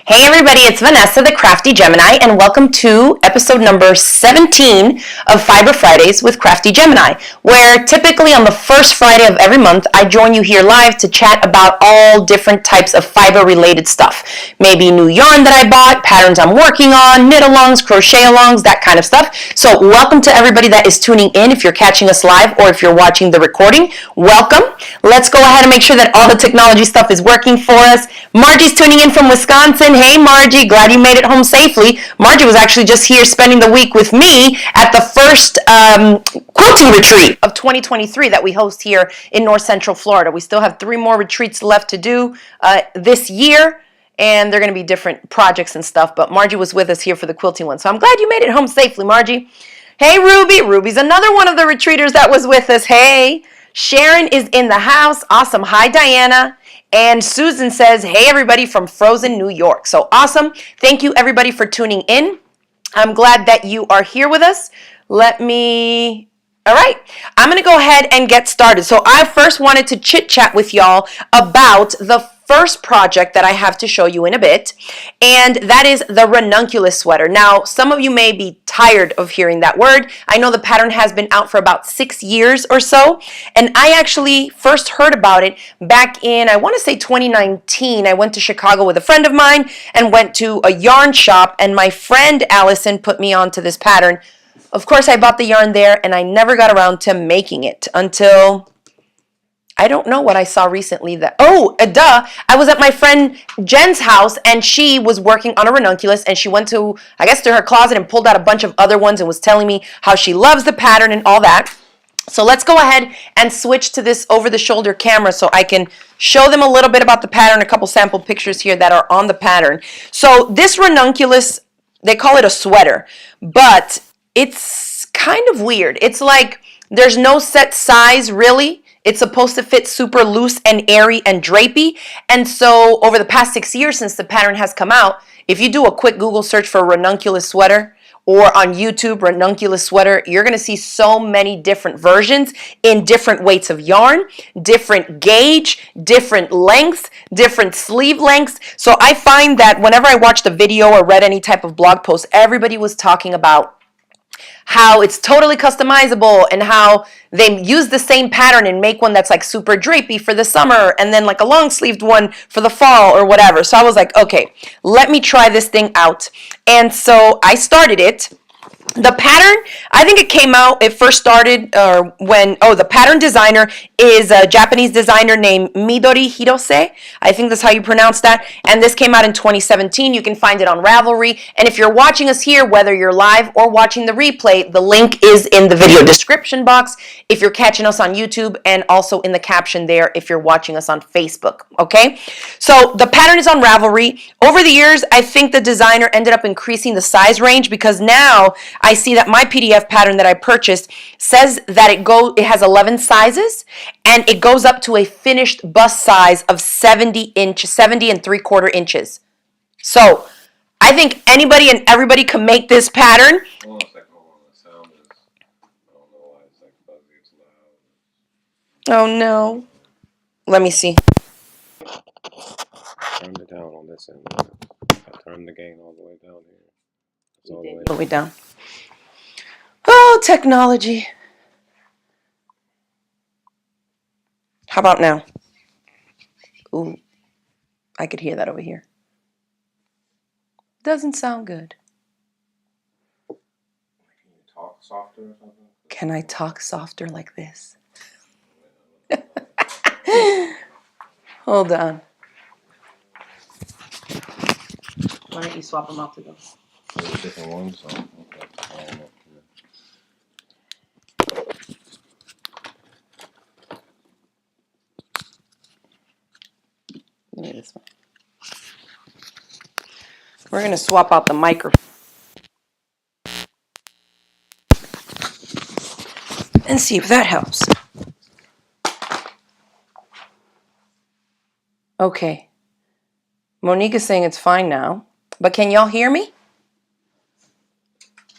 Hey everybody, it's Vanessa, the Crafty Gemini, and welcome to episode number 17 of Fiber Fridays with Crafty Gemini, where typically on the first Friday of every month, I join you here live to chat about all different types of fiber-related stuff. Maybe new yarn that I bought, patterns I'm working on, knit-alongs, crochet-alongs, that kind of stuff. So welcome to everybody that is tuning in. If you're catching us live or if you're watching the recording, welcome. Let's go ahead and make sure that all the technology stuff is working for us. Margie's tuning in from Wisconsin. Hey Margie, glad you made it home safely. Margie was actually just here spending the week with me at the first quilting retreat of 2023 that we host here in North Central Florida. We still have 3 more retreats left to do this year, and they're going to be different projects and stuff, but Margie was with us here for the quilting one, so I'm glad you made it home safely, Margie. Hey Ruby, Ruby's another one of the retreaters that was with us. Hey, Sharon is in the house. Awesome. Hi Diana. And Susan says, hey everybody from Frozen, New York. So awesome. Thank you everybody for tuning in. I'm glad that you are here with us. All right, I'm going to go ahead and get started. So I first wanted to chit chat with y'all about the first project that I have to show you in a bit, and that is the Ranunculus sweater. Now, some of you may be tired of hearing that word. I know the pattern has been out for about 6 years or so, and I actually first heard about it back in, I want to say 2019. I went to Chicago with a friend of mine and went to a yarn shop, and my friend Allison put me onto this pattern. Of course, I bought the yarn there, and I never got around to making it until I don't know what I saw recently that, I was at my friend Jen's house and she was working on a ranunculus and she went to, I guess, to her closet and pulled out a bunch of other ones and was telling me how she loves the pattern and all that. So let's go ahead and switch to this over-the-shoulder camera so I can show them a little bit about the pattern, a couple sample pictures here that are on the pattern. So this ranunculus, they call it a sweater, but it's kind of weird. It's like there's no set size really. It's supposed to fit super loose and airy and drapey. And so over the past 6 years since the pattern has come out, if you do a quick Google search for ranunculus sweater or on YouTube ranunculus sweater, you're going to see so many different versions in different weights of yarn, different gauge, different lengths, different sleeve lengths. So I find that whenever I watched a video or read any type of blog post, everybody was talking about how it's totally customizable and how they use the same pattern and make one that's like super drapey for the summer and then like a long sleeved one for the fall or whatever. So I was like, okay, let me try this thing out. And so I started it. The pattern, I think it came out, it first started the pattern designer is a Japanese designer named Midori Hirose. I think that's how you pronounce that. And this came out in 2017. You can find it on Ravelry. And if you're watching us here, whether you're live or watching the replay, the link is in the video description box if you're catching us on YouTube, and also in the caption there if you're watching us on Facebook, okay? So the pattern is on Ravelry. Over the years, I think the designer ended up increasing the size range because now I see that my PDF pattern that I purchased says that it has 11 sizes and it goes up to a finished bust size of 70 and 3/4 inches. So I think anybody and everybody can make this pattern. Hold on a second, hold on. The sound is, I don't know why it's like fuzzy, it's loud. Oh no. Let me see. Turn it down on this end. I turned the gain all the way down here. It's all All the way down. Oh, technology. How about now? Ooh, I could hear that over here. Doesn't sound good. Can you talk softer or something? Can I talk softer like this? Hold on. Why don't you swap them out to those? There's different ones, so okay. I don't know. Give me this one. We're going to swap out the microphone and see if that helps. Okay. Monique is saying it's fine now, but can y'all hear me?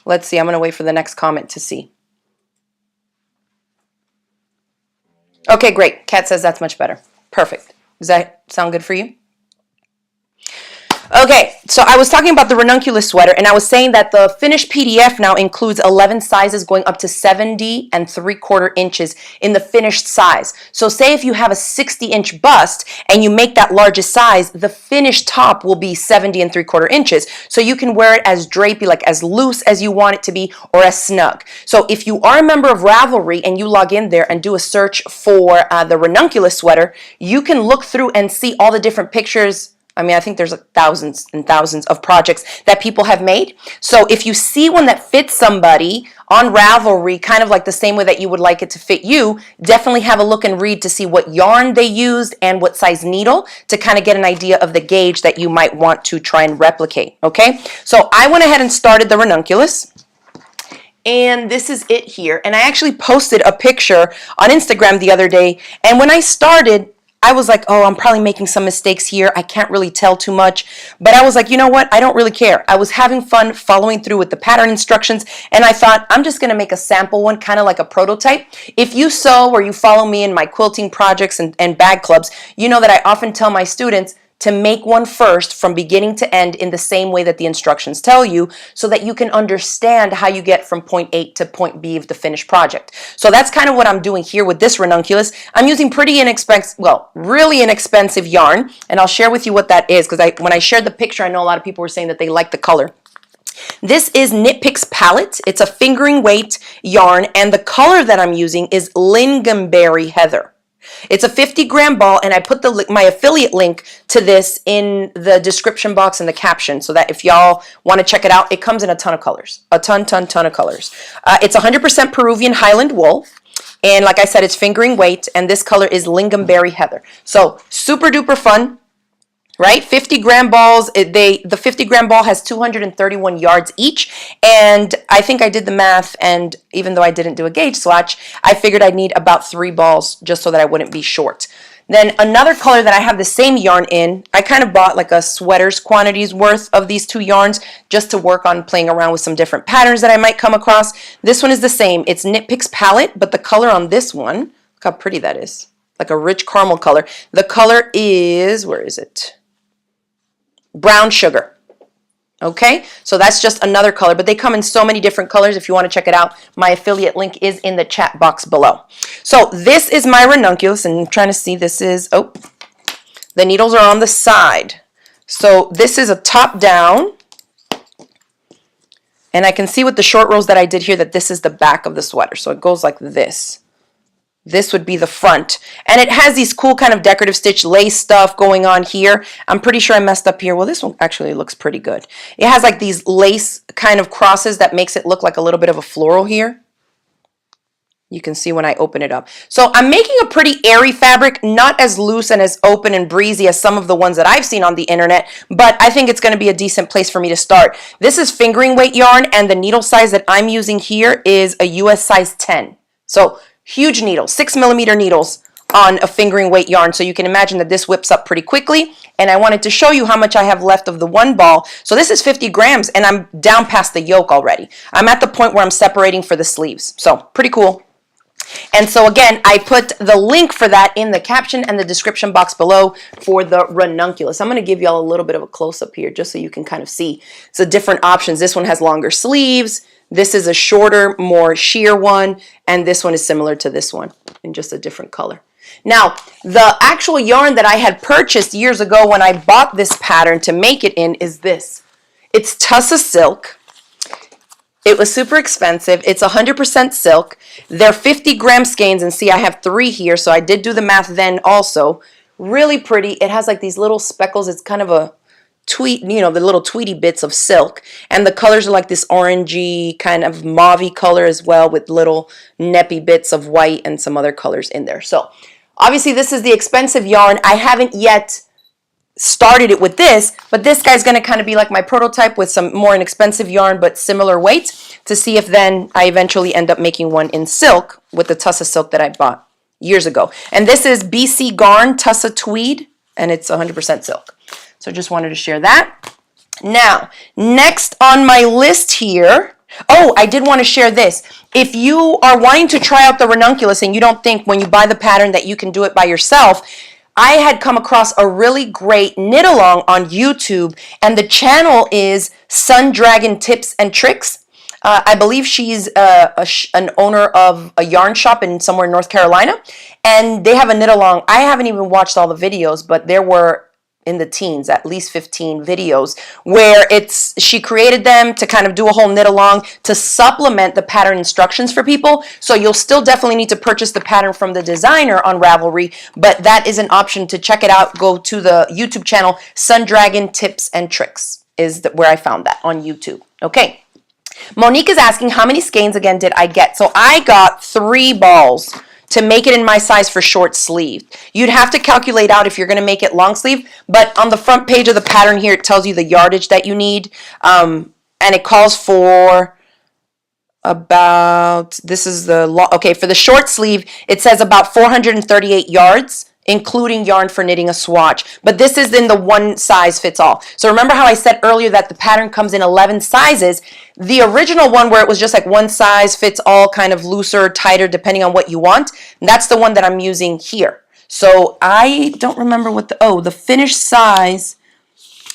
Let's see. I'm going to wait for the next comment to see. Okay, great. Kat says that's much better. Perfect. Does that sound good for you? Okay, so I was talking about the Ranunculus sweater, and I was saying that the finished PDF now includes 11 sizes going up to 70 3/4 inches in the finished size. So say if you have a 60-inch bust and you make that largest size, the finished top will be 70 3/4 inches. So you can wear it as drapey, like as loose as you want it to be, or as snug. So if you are a member of Ravelry and you log in there and do a search for the Ranunculus sweater, you can look through and see all the different pictures. I mean, I think there's like thousands and thousands of projects that people have made. So if you see one that fits somebody on Ravelry, kind of like the same way that you would like it to fit you, definitely have a look and read to see what yarn they used and what size needle to kind of get an idea of the gauge that you might want to try and replicate, okay? So I went ahead and started the Ranunculus. And this is it here. And I actually posted a picture on Instagram the other day. And when I started, I was like, oh, I'm probably making some mistakes here. I can't really tell too much. But I was like, you know what? I don't really care. I was having fun following through with the pattern instructions. And I thought, I'm just going to make a sample one, kind of like a prototype. If you sew or you follow me in my quilting projects and bag clubs, you know that I often tell my students to make one first from beginning to end in the same way that the instructions tell you, so that you can understand how you get from point A to point B of the finished project. So that's kind of what I'm doing here with this Ranunculus. I'm using pretty inexpensive, well, really inexpensive yarn, and I'll share with you what that is, because when I shared the picture, I know a lot of people were saying that they like the color. This is KnitPick's palette. It's a fingering weight yarn, and the color that I'm using is Lingonberry Heather. It's a 50-gram ball, and I put my affiliate link to this in the description box and the caption, so that if y'all want to check it out, it comes in a ton of colors, a ton of colors. It's 100% Peruvian Highland wool, and like I said, it's fingering weight, and this color is Lingonberry Heather. So super duper fun. Right? 50-gram balls, the 50-gram ball has 231 yards each, and I think I did the math, and even though I didn't do a gauge swatch, I figured I'd need about 3 balls just so that I wouldn't be short. Then another color that I have the same yarn in, I kind of bought like a sweater's quantities worth of these 2 yarns just to work on playing around with some different patterns that I might come across. This one is the same. It's KnitPick's palette, but the color on this one, look how pretty that is. Like a rich caramel color. The color is, where is it? Brown sugar. Okay, so that's just another color, but they come in so many different colors. If you want to check it out, my affiliate link is in the chat box below. So this is my Ranunculus, and I'm trying to see, this is, oh, the needles are on the side. So this is a top down, and I can see with the short rows that I did here that this is the back of the sweater. So it goes like this. This would be the front. And it has these cool kind of decorative stitch lace stuff going on here. I'm pretty sure I messed up here. Well, this one actually looks pretty good. It has like these lace kind of crosses that makes it look like a little bit of a floral here. You can see when I open it up. So I'm making a pretty airy fabric, not as loose and as open and breezy as some of the ones that I've seen on the internet, but I think it's going to be a decent place for me to start. This is fingering weight yarn, and the needle size that I'm using here is a US size 10. So huge needles, 6mm needles on a fingering weight yarn. So you can imagine that this whips up pretty quickly. And I wanted to show you how much I have left of the one ball. So this is 50 grams, and I'm down past the yoke already. I'm at the point where I'm separating for the sleeves. So pretty cool. And so again, I put the link for that in the caption and the description box below for the Ranunculus. I'm going to give y'all a little bit of a close-up here just so you can kind of see. So different options. This one has longer sleeves. This is a shorter, more sheer one, and this one is similar to this one in just a different color. Now, the actual yarn that I had purchased years ago when I bought this pattern to make it in is this. It's Tussah silk. It was super expensive. It's 100% silk. They're 50-gram skeins, and see, I have 3 here, so I did do the math then also. Really pretty. It has like these little speckles. It's kind of a tweed, you know, the little tweedy bits of silk, and the colors are like this orangey kind of mauvey color as well, with little neppy bits of white and some other colors in there. So obviously this is the expensive yarn. I haven't yet started it with this, but this guy's going to kind of be like my prototype with some more inexpensive yarn but similar weights, to see if then I eventually end up making one in silk with the Tussah silk that I bought years ago. And this is BC Garn Tussah Tweed, and it's 100% silk. So just wanted to share that. Now, next on my list here, oh, I did want to share this. If you are wanting to try out the Ranunculus and you don't think when you buy the pattern that you can do it by yourself, I had come across a really great knit along on YouTube, and the channel is Sun Dragon Tips and Tricks. I believe she's an owner of a yarn shop in somewhere in North Carolina, and they have a knit along. I haven't even watched all the videos, but there were in the teens, at least 15 videos where she created them to kind of do a whole knit along to supplement the pattern instructions for people. So you'll still definitely need to purchase the pattern from the designer on Ravelry, but that is an option to check it out. Go to the YouTube channel, Sun Dragon Tips and Tricks is where I found that on YouTube. Okay. Monique is asking, how many skeins again did I get? So I got 3 balls to make it in my size for short sleeve. You'd have to calculate out if you're going to make it long sleeve, but on the front page of the pattern here, it tells you the yardage that you need, and it calls for about, this is the, okay, for the short sleeve, it says about 438 yards, including yarn for knitting a swatch. But this is in the one size fits all. So remember how I said earlier that the pattern comes in 11 sizes? The original one where it was just like one size fits all, kind of looser, tighter, depending on what you want, that's the one that I'm using here. So I don't remember what the finished size,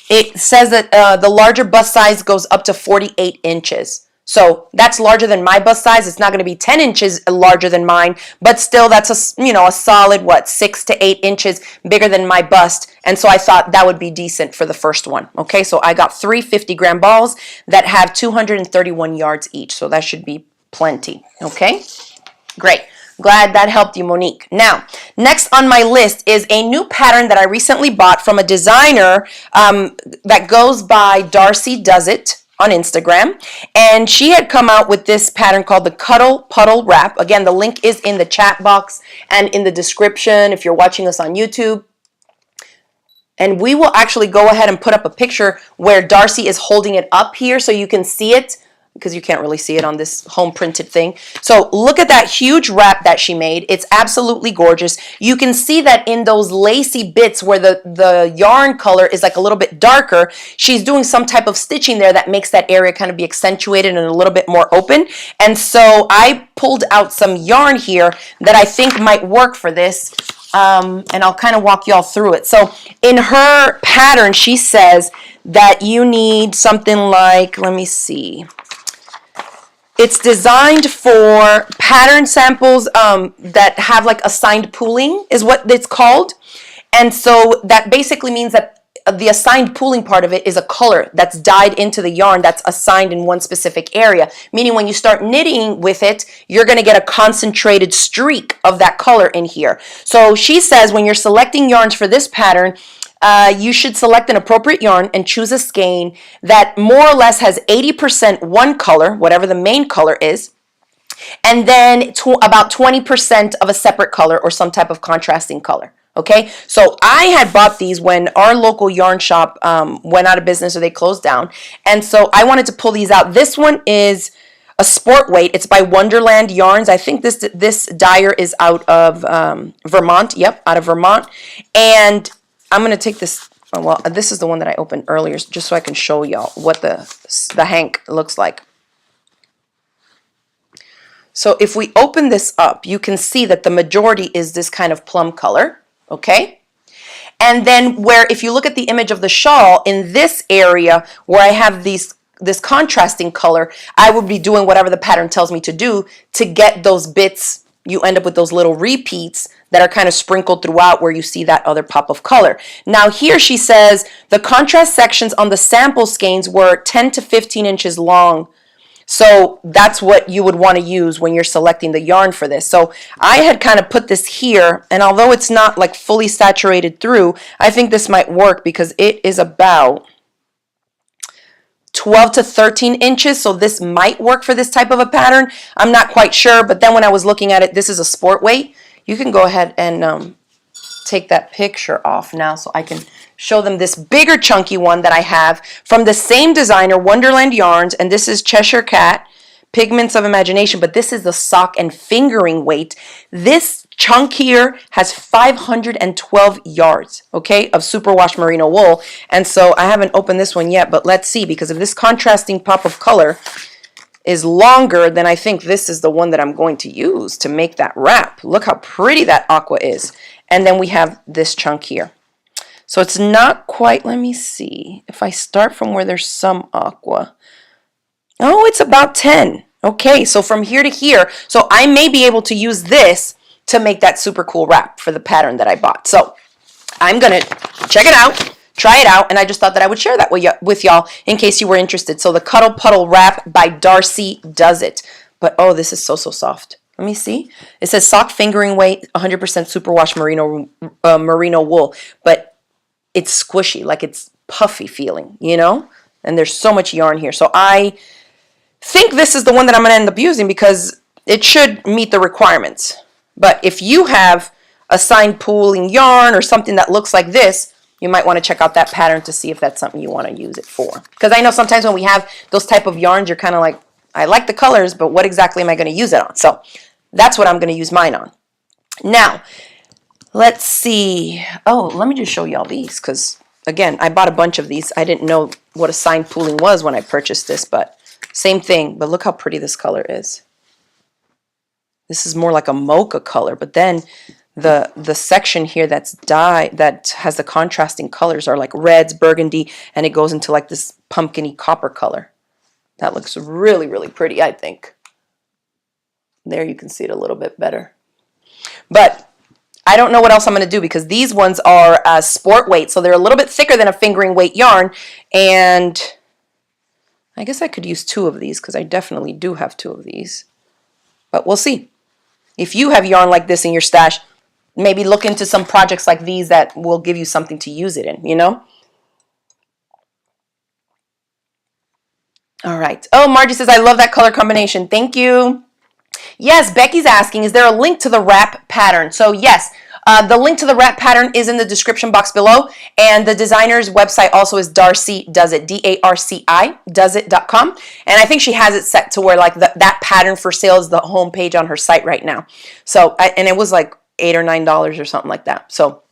it says that the larger bust size goes up to 48 inches. So that's larger than my bust size. It's not going to be 10 inches larger than mine, but still that's a solid, 6 to 8 inches bigger than my bust. And so I thought that would be decent for the first one. Okay, so I got 3 50-gram balls that have 231 yards each. So that should be plenty. Okay, great. Glad that helped you, Monique. Now, next on my list is a new pattern that I recently bought from a designer that goes by Darcy Does It on Instagram, and she had come out with this pattern called the Cuddle Puddle Wrap. Again, the link is in the chat box and in the description if you're watching us on YouTube. And we will actually go ahead and put up a picture where Darcy is holding it up here so you can see it, because you can't really see it on this home printed thing. So look at that huge wrap that she made. It's absolutely gorgeous. You can see that in those lacy bits where the yarn color is like a little bit darker, she's doing some type of stitching there that makes that area kind of be accentuated and a little bit more open. And so I pulled out some yarn here that I think might work for this. And I'll kind of walk y'all through it. So in her pattern, she says that you need something like, let me see. It's designed for pattern samples that have like assigned pooling is what it's called. And so that basically means that the assigned pooling part of it is a color that's dyed into the yarn that's assigned in one specific area. Meaning when you start knitting with it, you're going to get a concentrated streak of that color in here. So she says when you're selecting yarns for this pattern, you should select an appropriate yarn and choose a skein that more or less has 80% one color, whatever the main color is, and then about 20% of a separate color or some type of contrasting color. Okay, so I had bought these when our local yarn shop went out of business or they closed down, and so I wanted to pull these out. This one is a sport weight. It's by Wonderland Yarns. I think this dyer is out of Vermont. Yep, out of Vermont. And I'm going to take this, well, this is the one that I opened earlier, just so I can show y'all what the hank looks like. So if we open this up, you can see that the majority is this kind of plum color, okay? And then where, if you look at the image of the shawl, in this area where I have this contrasting color, I would be doing whatever the pattern tells me to do to get those bits. You end up with those little repeats that are kind of sprinkled throughout where you see that other pop of color. Now here she says the contrast sections on the sample skeins were 10 to 15 inches long. So that's what you would want to use when you're selecting the yarn for this. So I had kind of put this here, and although it's not like fully saturated through, I think this might work because it is about 12 to 13 inches, so this might work for this type of a pattern. I'm not quite sure, but then when I was looking at it, this is a sport weight. You can go ahead and take that picture off now so I can show them this bigger chunky one that I have from the same designer, Wonderland Yarns, and this is Cheshire Cat, Pigments of Imagination, but this is the sock and fingering weight. This chunk here has 512 yards, okay, of superwash merino wool. And so I haven't opened this one yet, but let's see, because if this contrasting pop of color is longer, then I think this is the one that I'm going to use to make that wrap. Look how pretty that aqua is. and then we have this chunk here. So it's not quite, let me see, if I start from where there's some aqua. Oh, it's about 10. Okay, so from here to here, so I may be able to use this to make that super cool wrap for the pattern that I bought. So I'm gonna check it out, try it out, and I just thought that I would share that with y'all in case you were interested. So the Cuddle Puddle wrap by Darcy Does It. But oh, this is so soft. Let me see. It says sock fingering weight, 100% superwash merino wool, but it's squishy, like it's puffy feeling, you know? And there's so much yarn here. So I think this is the one that I'm going to end up using because it should meet the requirements. But if you have a sign pooling yarn or something that looks like this, you might want to check out that pattern to see if that's something you want to use it for. Because I know sometimes when we have those type of yarns, you're kind of like, I like the colors, but what exactly am I going to use it on? So that's what I'm going to use mine on. Now, let's see. Oh, let me just show y'all these because, again, I bought a bunch of these. I didn't know what a sign pooling was when I purchased this, but same thing. But look how pretty this color is. This is more like a mocha color, but then the section here that's that has the contrasting colors are like reds, burgundy, and it goes into like this pumpkin-y copper color. That looks really, really pretty, I think. There you can see it a little bit better. But I don't know what else I'm going to do because these ones are sport weight, so they're a little bit thicker than a fingering weight yarn. And I guess I could use 2 of these because I definitely do have 2 of these. But we'll see. If you have yarn like this in your stash, maybe look into some projects like these that will give you something to use it in, you know? All right. Oh, Margie says, I love that color combination. Thank you. Yes, Becky's asking, is there a link to the wrap pattern? So yes, the link to the wrap pattern is in the description box below, and the designer's website also is Darcy Does It, DARCI, doesit.com, and I think she has it set to where like that pattern for sale is the homepage on her site right now. So, and it was like $8 or $9 or something like that. So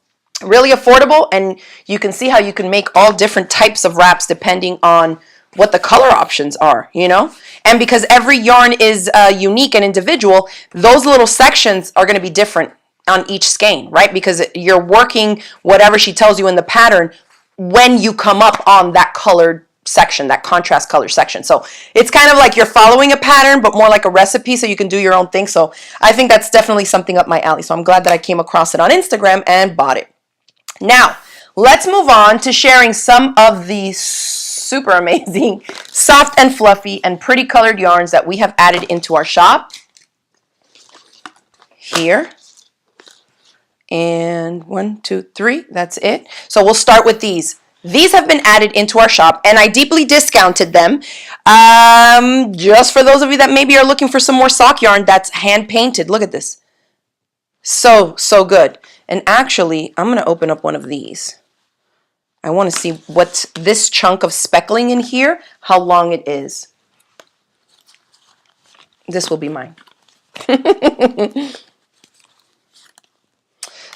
really affordable, and you can see how you can make all different types of wraps depending on what the color options are, you know? And because every yarn is unique and individual, those little sections are going to be different on each skein, right? Because you're working whatever she tells you in the pattern when you come up on that colored section, that contrast color section. So it's kind of like you're following a pattern, but more like a recipe so you can do your own thing. So I think that's definitely something up my alley. So I'm glad that I came across it on Instagram and bought it. Now, let's move on to sharing some of the super amazing, soft and fluffy and pretty colored yarns that we have added into our shop. Here. And 1, 2, 3, that's it. So we'll start with these. These have been added into our shop, and I deeply discounted them. Just for those of you that maybe are looking for some more sock yarn that's hand painted. Look at this. So good. And actually, I'm going to open up one of these. I want to see what's this chunk of speckling in here, how long it is. This will be mine.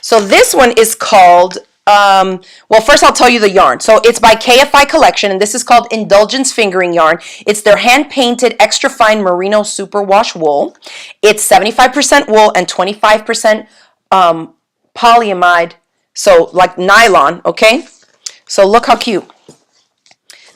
So this one is called, well, first I'll tell you the yarn. So it's by KFI Collection, and this is called Indulgence Fingering Yarn. It's their hand-painted extra fine merino superwash wool. It's 75% wool and 25% polyamide, so like nylon, okay? So look how cute.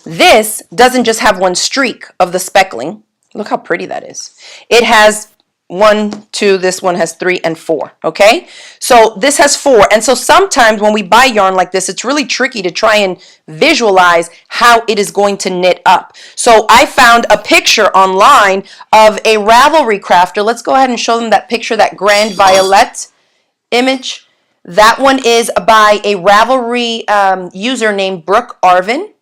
This doesn't just have one streak of the speckling. Look how pretty that is. It has 1, 2, this one has 3 and 4, okay? So this has 4, and so sometimes when we buy yarn like this, it's really tricky to try and visualize how it is going to knit up. So I found a picture online of a Ravelry crafter. Let's go ahead and show them that picture, that Grand Violet image. That one is by a Ravelry user named Brooke Arvin.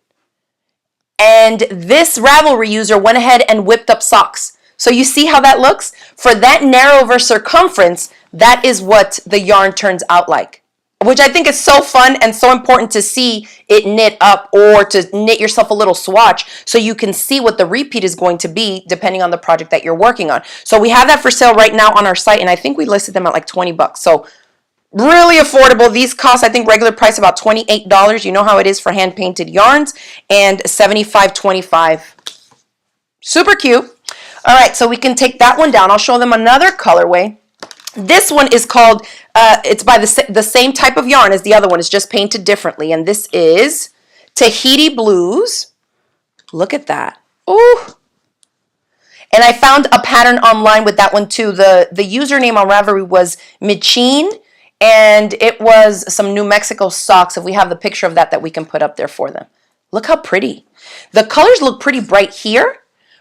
And this Ravelry user went ahead and whipped up socks. So you see how that looks? For that narrow of a circumference, that is what the yarn turns out like. Which I think is so fun and so important to see it knit up, or to knit yourself a little swatch so you can see what the repeat is going to be depending on the project that you're working on. So we have that for sale right now on our site, and I think we listed them at like 20 bucks. So really affordable. These cost, I think, regular price about $28. You know how it is for hand-painted yarns, and $75.25. Super cute. All right, so we can take that one down. I'll show them another colorway. This one is called It's by the same type of yarn as the other one. It's just painted differently. And this is Tahiti Blues. Look at that. Ooh. And I found a pattern online with that one too. The username on Ravelry was Michin, and it was some New Mexico socks. If we have the picture of that we can put up there for them. Look how pretty. The colors look pretty bright here,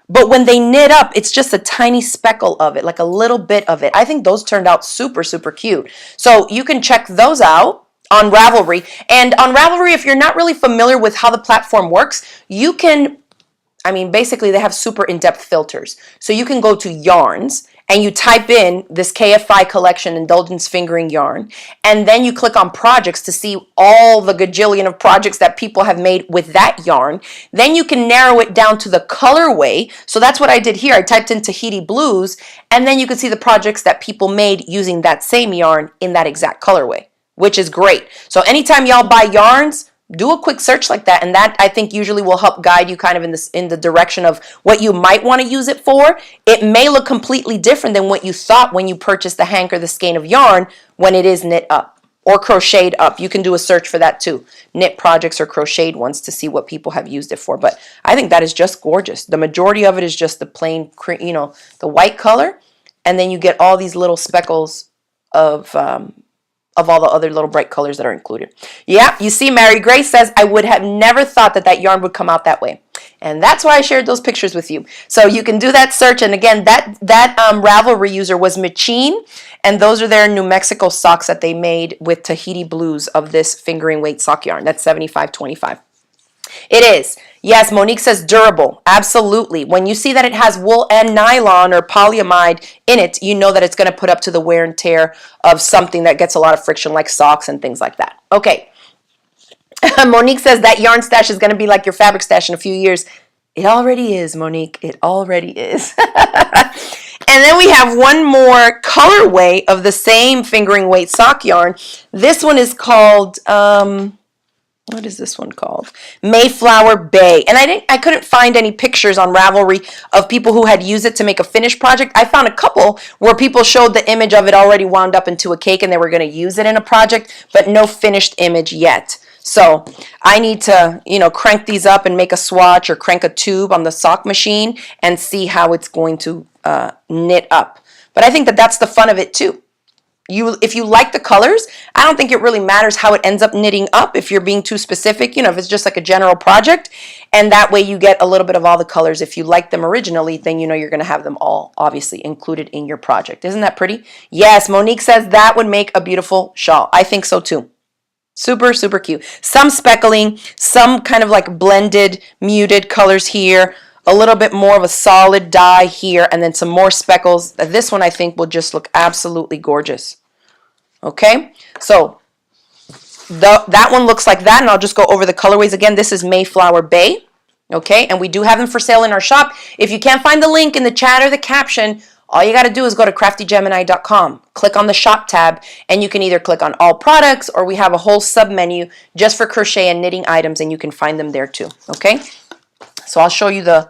but when they knit up, it's just a tiny speckle of it, like a little bit of it. I think those turned out super, super cute. So you can check those out on Ravelry. And on Ravelry, if you're not really familiar with how the platform works, you can, basically they have super in-depth filters. So you can go to yarns and you type in this KFI collection, Indulgence Fingering Yarn, and then you click on projects to see all the gajillion of projects that people have made with that yarn. Then you can narrow it down to the colorway. So that's what I did here. I typed in Tahiti Blues, and then you can see the projects that people made using that same yarn in that exact colorway, which is great. So anytime y'all buy yarns, do a quick search like that, and that I think usually will help guide you kind of in the direction of what you might want to use it for. It may look completely different than what you thought when you purchased the hank or the skein of yarn when it is knit up or crocheted up. You can do a search for that too, knit projects or crocheted ones, to see what people have used it for. But I think that is just gorgeous. The majority of it is just the plain, the white color, and then you get all these little speckles of all the other little bright colors that are included. Yeah, you see, Mary Grace says, I would have never thought that yarn would come out that way. And that's why I shared those pictures with you. So you can do that search. And again, that Ravelry user was Michin, and those are their New Mexico socks that they made with Tahiti Blues of this fingering weight sock yarn. That's 75.25. It is. Yes, Monique says durable. Absolutely. When you see that it has wool and nylon or polyamide in it, you know that it's going to put up to the wear and tear of something that gets a lot of friction, like socks and things like that. Okay. Monique says that yarn stash is going to be like your fabric stash in a few years. It already is, Monique. It already is. And then we have one more colorway of the same fingering weight sock yarn. This one is called... what is this one called? Mayflower Bay. And I couldn't find any pictures on Ravelry of people who had used it to make a finished project. I found a couple where people showed the image of it already wound up into a cake and they were going to use it in a project, but no finished image yet. So I need to, crank these up and make a swatch or crank a tube on the sock machine and see how it's going to knit up. But I think that that's the fun of it too. If you like the colors, I don't think it really matters how it ends up knitting up if you're being too specific, if it's just like a general project, and that way you get a little bit of all the colors. If you like them originally, then you're going to have them all obviously included in your project. Isn't that pretty? Yes, Monique says that would make a beautiful shawl. I think so too. Super, super cute. Some speckling, some kind of like blended, muted colors here, a little bit more of a solid dye here, and then some more speckles. This one I think will just look absolutely gorgeous. Okay, so that one looks like that, and I'll just go over the colorways again. This is Mayflower Bay. Okay, and we do have them for sale in our shop. If you can't find the link in the chat or the caption, all you got to do is go to CraftyGemini.com, click on the shop tab, and you can either click on all products, or we have a whole sub menu just for crochet and knitting items, and you can find them there too. Okay, so I'll show you the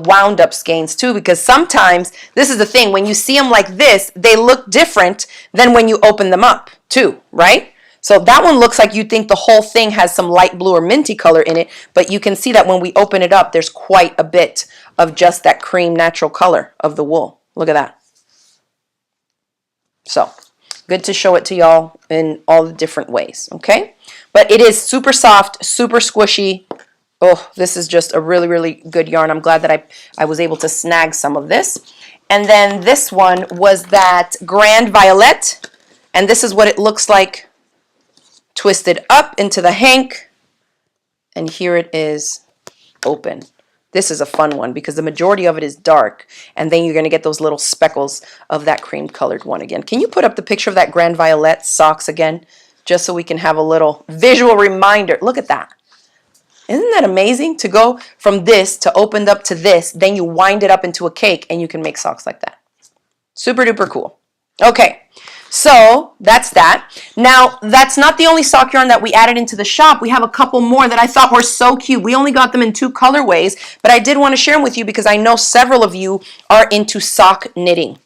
wound up skeins too, because sometimes this is the thing, when you see them like this, they look different than when you open them up too, right? So that one looks like you think the whole thing has some light blue or minty color in it, but you can see that when we open it up, there's quite a bit of just that cream natural color of the wool. Look at that. So good to show it to y'all in all the different ways. Okay, but it is super soft, super squishy. Oh, this is just a really, really good yarn. I'm glad that I was able to snag some of this. And then this one was that Grand Violet. And this is what it looks like twisted up into the hank. And here it is open. This is a fun one because the majority of it is dark. And then you're going to get those little speckles of that cream colored one again. Can you put up the picture of that Grand Violet socks again? Just so we can have a little visual reminder. Look at that. Isn't that amazing to go from this to opened up to this, then you wind it up into a cake and you can make socks like that. Super duper cool. Okay, so that's that. Now, that's not the only sock yarn that we added into the shop. We have a couple more that I thought were so cute. We only got them in 2 colorways, but I did want to share them with you because I know several of you are into sock knitting.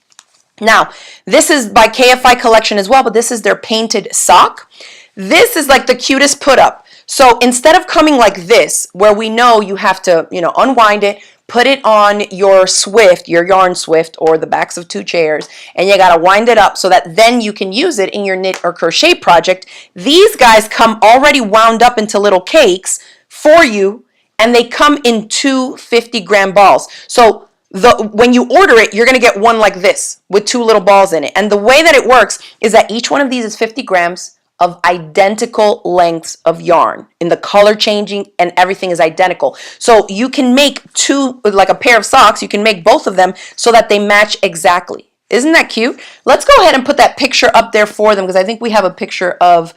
Now, this is by KFI Collection as well, but this is their painted sock. This is like the cutest put up. So instead of coming like this, where we know you have to, unwind it, put it on your Swift, your yarn Swift, or the backs of 2 chairs, and you got to wind it up so that then you can use it in your knit or crochet project. These guys come already wound up into little cakes for you, and they come in 2 50-gram balls. So when you order it, you're going to get one like this with 2 little balls in it. And the way that it works is that each one of these is 50 grams of identical lengths of yarn, in the color changing, and everything is identical. So you can make 2, like a pair of socks, you can make both of them so that they match exactly. Isn't that cute? Let's go ahead and put that picture up there for them, because I think we have a picture of,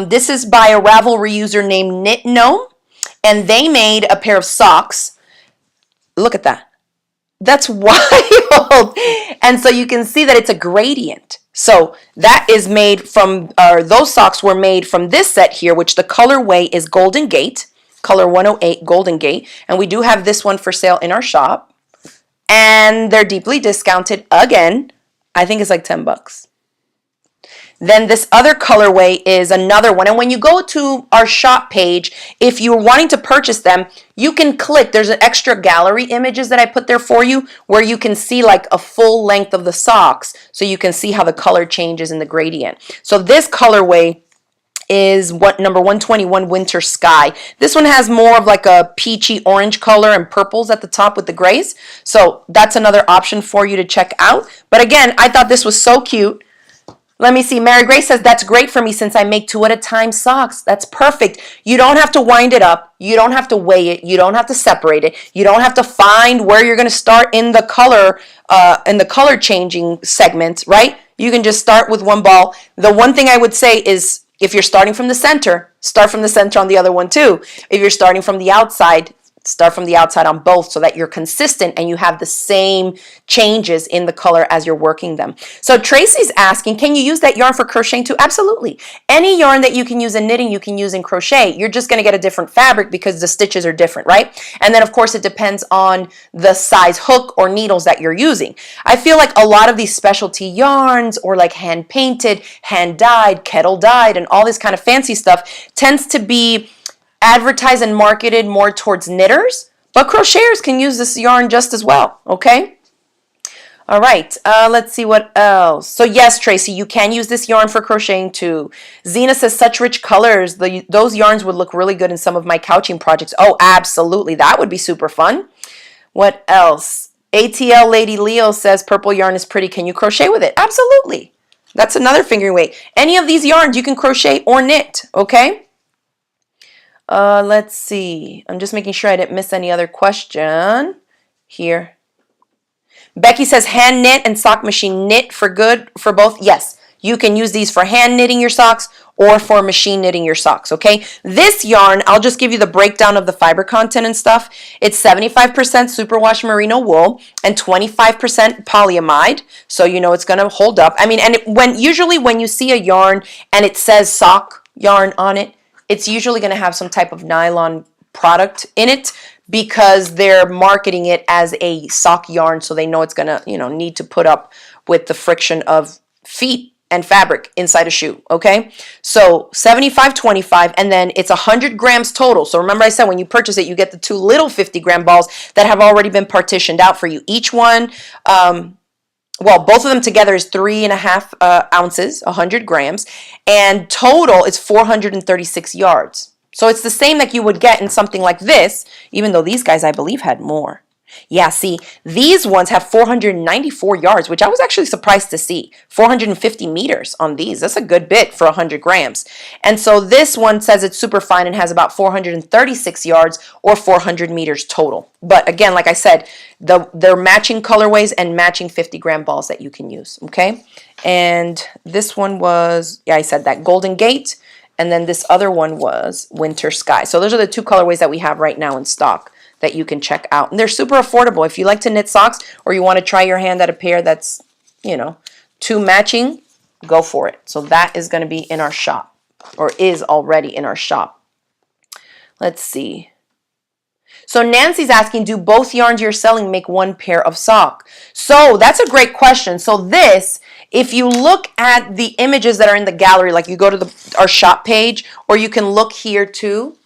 this is by a Ravelry user named Knit Gnome, and they made a pair of socks. Look at that. That's wild. And so you can see that it's a gradient. So that is made from, those socks were made from this set here, which the colorway is Golden Gate, color 108 Golden Gate. And we do have this one for sale in our shop. And they're deeply discounted. Again, I think it's like 10 bucks. Then this other colorway is another one. And when you go to our shop page, if you're wanting to purchase them, you can click. There's an extra gallery images that I put there for you where you can see like a full length of the socks. So you can see how the color changes in the gradient. So this colorway is number 121 Winter Sky. This one has more of like a peachy orange color and purples at the top with the grays. So that's another option for you to check out. But again, I thought this was so cute. Let me see. Mary Grace says, that's great for me since I make 2 at a time socks. That's perfect. You don't have to wind it up. You don't have to weigh it. You don't have to separate it. You don't have to find where you're going to start in the color changing segments, right? You can just start with 1 ball. The one thing I would say is if you're starting from the center, start from the center on the other one too. If you're starting from the outside, start from the outside on both so that you're consistent and you have the same changes in the color as you're working them. So Tracy's asking, can you use that yarn for crocheting too? Absolutely. Any yarn that you can use in knitting, you can use in crochet. You're just going to get a different fabric because the stitches are different, right? And then of course it depends on the size hook or needles that you're using. I feel like a lot of these specialty yarns or like hand painted, hand dyed, kettle dyed, and all this kind of fancy stuff tends to be advertised and marketed more towards knitters, but crocheters can use this yarn just as well, okay? All right, let's see what else. So yes, Tracy, you can use this yarn for crocheting too. Zena says, such rich colors. Those yarns would look really good in some of my couching projects. Oh, absolutely. That would be super fun. What else? ATL Lady Leo says, purple yarn is pretty. Can you crochet with it? Absolutely. That's another fingering weight. Any of these yarns you can crochet or knit, okay? Let's see. I'm just making sure I didn't miss any other question here. Becky says hand knit and sock machine knit for good for both. Yes, you can use these for hand knitting your socks or for machine knitting your socks, okay? This yarn, I'll just give you the breakdown of the fiber content and stuff. It's 75% superwash merino wool and 25% polyamide, so you know it's going to hold up. I mean, and usually when you see a yarn and it says sock yarn on it, it's usually going to have some type of nylon product in it because they're marketing it as a sock yarn, so they know it's going to, need to put up with the friction of feet and fabric inside a shoe, okay? So 75-25, and then it's 100 grams total. So remember I said when you purchase it, you get the 2 little 50-gram balls that have already been partitioned out for you. Each one, well, both of them together is 3.5 ounces, 100 grams, and total is 436 yards. So it's the same that you would get in something like this, even though these guys, I believe, had more. Yeah, see, these ones have 494 yards, which I was actually surprised to see. 450 meters on these. That's a good bit for 100 grams. And so this one says it's super fine and has about 436 yards or 400 meters total. But again, like I said, they're matching colorways and matching 50-gram balls that you can use, okay? And this one was, yeah, I said that, Golden Gate, and then this other one was Winter Sky. So those are the 2 colorways that we have right now in stock that you can check out. And they're super affordable. If you like to knit socks or you want to try your hand at a pair that's, 2 matching, go for it. So that is going to be in our shop, or is already in our shop. Let's see. So Nancy's asking, do both yarns you're selling make one pair of sock? So that's a great question. So this, if you look at the images that are in the gallery, like you go to our shop page, or you can look here too.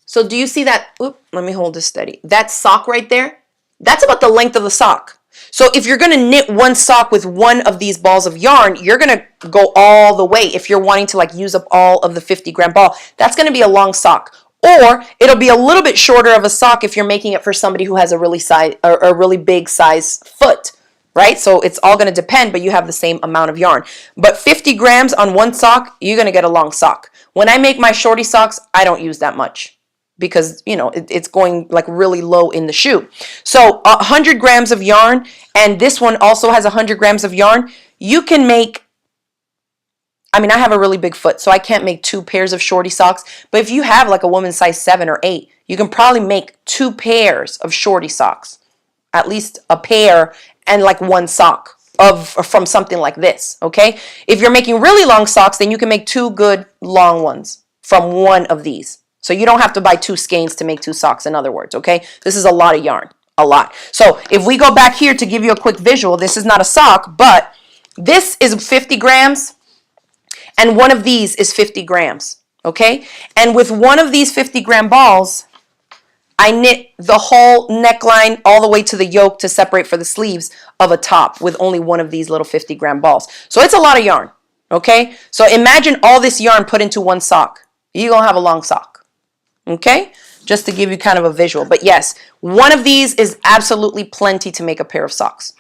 So do you see that? Oop, let me hold this steady. That sock right there, that's about the length of the sock. So if you're going to knit one sock with one of these balls of yarn, you're going to go all the way. If you're wanting to like use up all of the 50-gram ball, that's going to be a long sock. Or it'll be a little bit shorter of a sock if you're making it for somebody who has a really big size foot, right? So it's all going to depend, but you have the same amount of yarn. But 50 grams on one sock, you're going to get a long sock. When I make my shorty socks, I don't use that much, because you know it's going like really low in the shoe. So 100 grams of yarn, and this one also has 100 grams of yarn. You can make, I mean, I have a really big foot, so I can't make 2 pairs of shorty socks, but if you have like a woman size 7 or 8, you can probably make 2 pairs of shorty socks, at least a pair and like one sock from something like this, okay? If you're making really long socks, then you can make 2 good long ones from one of these. So you don't have to buy 2 skeins to make 2 socks, in other words, okay? This is a lot of yarn, a lot. So if we go back here to give you a quick visual, this is not a sock, but this is 50 grams, and one of these is 50 grams, okay? And with one of these 50-gram balls, I knit the whole neckline all the way to the yoke to separate for the sleeves of a top with only one of these little 50-gram balls. So it's a lot of yarn, okay? So imagine all this yarn put into one sock. You're going to have a long sock. Okay, just to give you kind of a visual. But yes, one of these is absolutely plenty to make a pair of socks.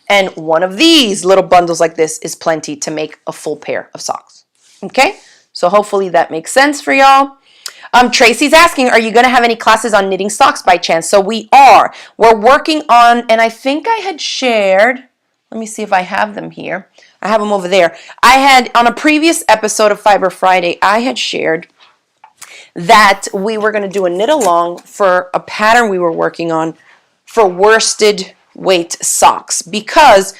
And one of these little bundles like this is plenty to make a full pair of socks. Okay, so hopefully that makes sense for y'all. Tracy's asking, are you going to have any classes on knitting socks by chance? So we are. We're working on, and I think I had shared, let me see if I have them here. I have them over there. I had, on a previous episode of Fiber Friday, I had shared that we were going to do a knit along for a pattern we were working on for worsted weight socks, because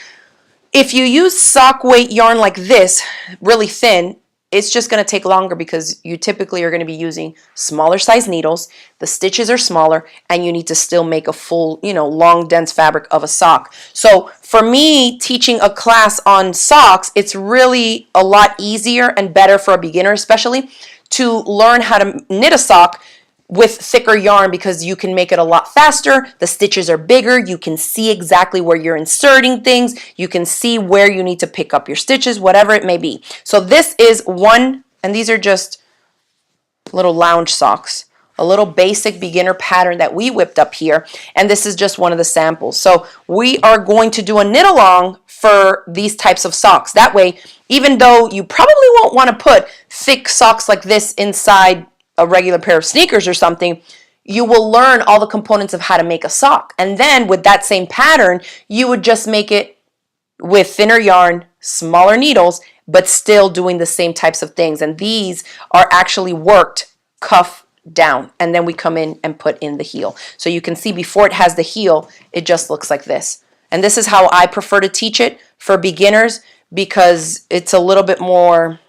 if you use sock weight yarn like this, really thin, it's just going to take longer, because you typically are going to be using smaller size needles, the stitches are smaller, and you need to still make a full, you know, long dense fabric of a sock. So for me, teaching a class on socks, it's really a lot easier and better for a beginner especially to learn how to knit a sock with thicker yarn, because you can make it a lot faster. The stitches are bigger. You can see exactly where you're inserting things. You can see where you need to pick up your stitches, whatever it may be. So this is one, and these are just little lounge socks, a little basic beginner pattern that we whipped up here. And this is just one of the samples. So we are going to do a knit along for these types of socks. That way, even though you probably won't want to put thick socks like this inside a regular pair of sneakers or something, you will learn all the components of how to make a sock. And then with that same pattern, you would just make it with thinner yarn, smaller needles, but still doing the same types of things. And these are actually worked cuff down, and then we come in and put in the heel. So you can see before it has the heel, it just looks like this. And this is how I prefer to teach it for beginners, because it's a little bit more,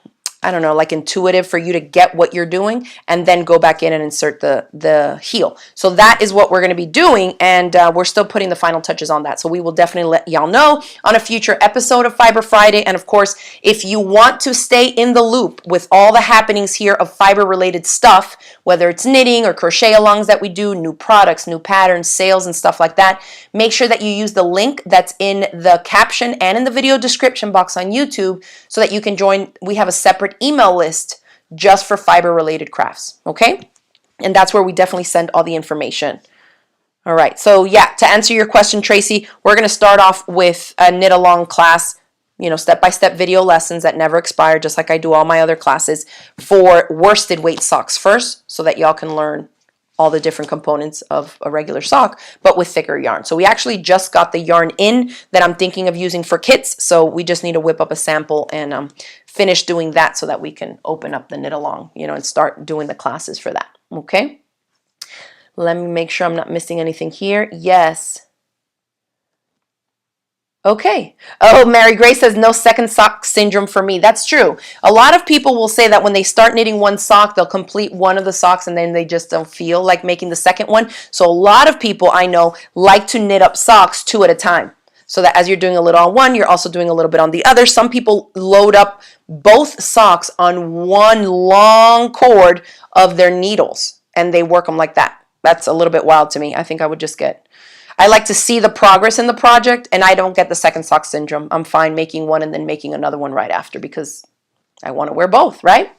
I don't know, like intuitive for you to get what you're doing and then go back in and insert the heel. So that is what we're going to be doing, and we're still putting the final touches on that. So we will definitely let y'all know on a future episode of Fiber Friday. And of course, if you want to stay in the loop with all the happenings here of fiber related stuff, whether it's knitting or crochet alongs that we do, new products, new patterns, sales and stuff like that, make sure that you use the link that's in the caption and in the video description box on YouTube so that you can join. We have a separate email list just for fiber related crafts, okay? And that's where we definitely send all the information. All right, so yeah, to answer your question, Tracy, we're going to start off with a knit along class, you know, step-by-step video lessons that never expire, just like I do all my other classes, for worsted weight socks first, so that y'all can learn all the different components of a regular sock, but with thicker yarn. So we actually just got the yarn in that I'm thinking of using for kits, so we just need to whip up a sample and finish doing that so that we can open up the knit along, you know, and start doing the classes for that, okay? Let me make sure I'm not missing anything here. Yes. Okay. Oh, Mary Grace says no second sock syndrome for me. That's true. A lot of people will say that when they start knitting one sock, they'll complete one of the socks and then they just don't feel like making the second one. So a lot of people I know like to knit up socks 2 at a time. So that as you're doing a little on one, you're also doing a little bit on the other. Some people load up both socks on one long cord of their needles and they work them like that. That's a little bit wild to me. I think I would just get... I like to see the progress in the project, and I don't get the second sock syndrome. I'm fine making one and then making another one right after because I want to wear both, right?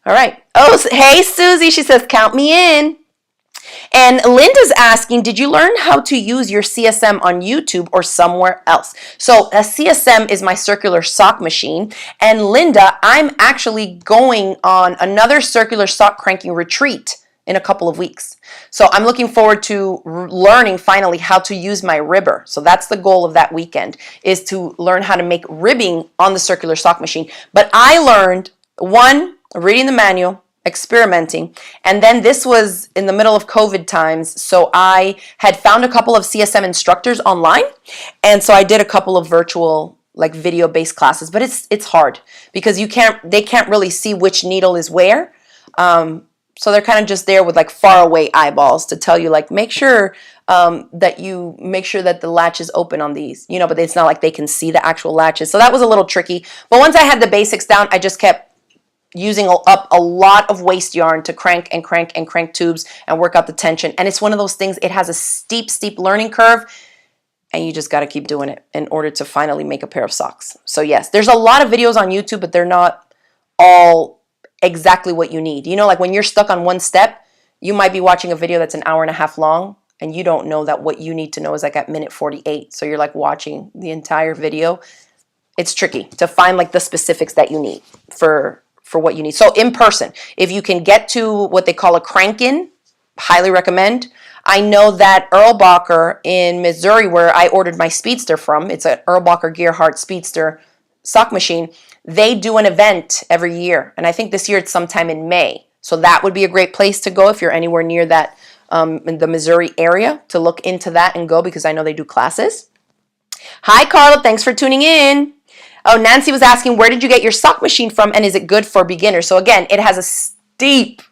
All right. Oh, hey, Susie. She says, count me in. And Linda's asking, did you learn how to use your CSM on YouTube or somewhere else? So a CSM is my circular sock machine. And Linda, I'm actually going on another circular sock cranking retreat in a couple of weeks. So I'm looking forward to learning finally how to use my ribber. So that's the goal of that weekend, is to learn how to make ribbing on the circular sock machine. But I learned, one, reading the manual, experimenting, and then this was in the middle of COVID times, so I had found a couple of CSM instructors online, and so I did a couple of virtual like video-based classes, but it's hard because they can't really see which needle is where. So they're kind of just there with like far away eyeballs to tell you like, make sure that you make sure that the latch is open on these, you know, but it's not like they can see the actual latches. So that was a little tricky. But once I had the basics down, I just kept using up a lot of waste yarn to crank and crank and crank tubes and work out the tension. And it's one of those things, it has a steep, steep learning curve. And you just got to keep doing it in order to finally make a pair of socks. So yes, there's a lot of videos on YouTube, but they're not all exactly what you need. You know, like when you're stuck on one step, you might be watching a video that's an hour and a half long and you don't know that what you need to know is like at minute 48. So you're like watching the entire video. It's tricky to find like the specifics that you need for what you need. So in person, if you can get to what they call a crank-in, highly recommend. I know that Erlbacher in Missouri, where I ordered my Speedster from, it's an Erlbacher Gearhart Speedster sock machine. They do an event every year, and I think this year it's sometime in May. So that would be a great place to go if you're anywhere near that in the Missouri area, to look into that and go, because I know they do classes. Hi, Carla. Thanks for tuning in. Oh, Nancy was asking, where did you get your sock machine from, and is it good for beginners? So again, it has a steep,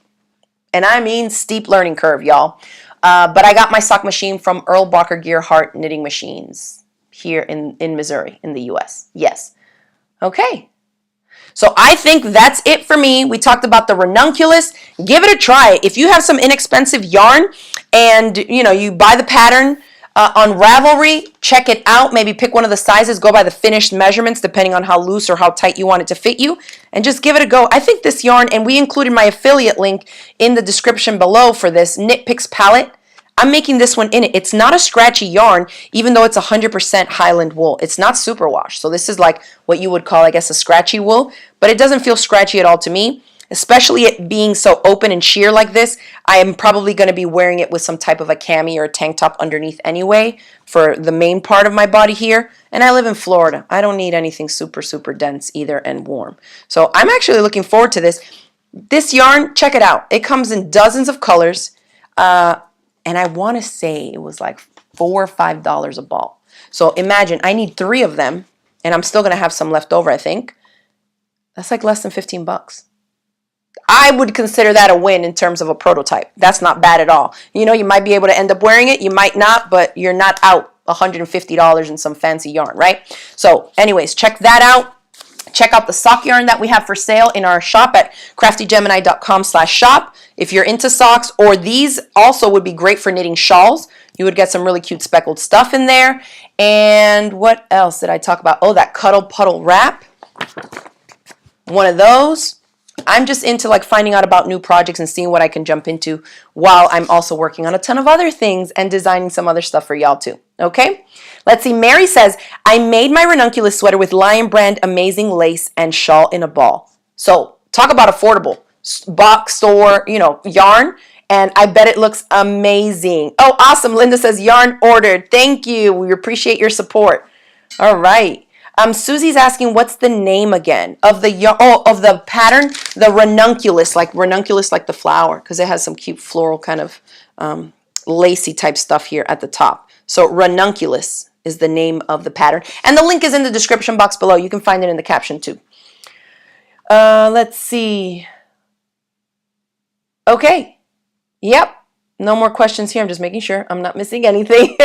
and I mean steep learning curve, y'all. But I got my sock machine from Erlbacher Gearhart Knitting Machines here in Missouri, in the U.S. Yes. Okay. So I think that's it for me. We talked about the Ranunculus. Give it a try. If you have some inexpensive yarn and you buy the pattern on Ravelry, check it out. Maybe pick one of the sizes. Go by the finished measurements depending on how loose or how tight you want it to fit you. And just give it a go. I think this yarn, and we included my affiliate link in the description below for this KnitPick's palette. I'm making this one in it. It's not a scratchy yarn, even though it's 100% Highland wool. It's not superwash. So this is like what you would call, I guess, a scratchy wool. But it doesn't feel scratchy at all to me, especially it being so open and sheer like this. I am probably going to be wearing it with some type of a cami or a tank top underneath anyway for the main part of my body here. And I live in Florida. I don't need anything super, super dense either and warm. So I'm actually looking forward to this. This yarn, check it out. It comes in dozens of colors. And I want to say it was like $4 or $5 a ball. So imagine, I need 3 of them, and I'm still going to have some left over, I think. That's like less than 15 bucks. I would consider that a win in terms of a prototype. That's not bad at all. You know, you might be able to end up wearing it. You might not, but you're not out $150 in some fancy yarn, right? So anyways, check that out. Check out the sock yarn that we have for sale in our shop at craftygemini.com/shop. If you're into socks, or these also would be great for knitting shawls. You would get some really cute speckled stuff in there. And what else did I talk about? Oh, that Cuddle Puddle wrap. One of those. I'm just into like finding out about new projects and seeing what I can jump into while I'm also working on a ton of other things and designing some other stuff for y'all too. Okay? Let's see. Mary says, I made my Ranunculus sweater with Lion Brand amazing lace and shawl in a ball. So talk about affordable. Box store, yarn. And I bet it looks amazing. Oh, awesome. Linda says, yarn ordered. Thank you. We appreciate your support. All right. Susie's asking, what's the name again of the pattern? The Ranunculus, like the flower, because it has some cute floral kind of lacy type stuff here at the top. So Ranunculus is the name of the pattern. And the link is in the description box below. You can find it in the caption too. Let's see. Okay. Yep. No more questions here. I'm just making sure I'm not missing anything.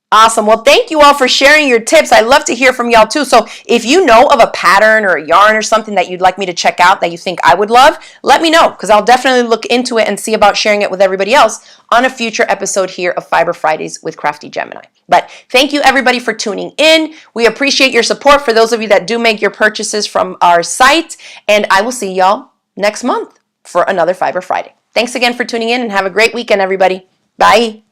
Awesome. Well, thank you all for sharing your tips. I love to hear from y'all too. So if you know of a pattern or a yarn or something that you'd like me to check out that you think I would love, let me know, because I'll definitely look into it and see about sharing it with everybody else on a future episode here of Fiber Fridays with Crafty Gemini. But thank you everybody for tuning in. We appreciate your support for those of you that do make your purchases from our site. And I will see y'all next month for another Fiber Friday. Thanks again for tuning in and have a great weekend, everybody. Bye.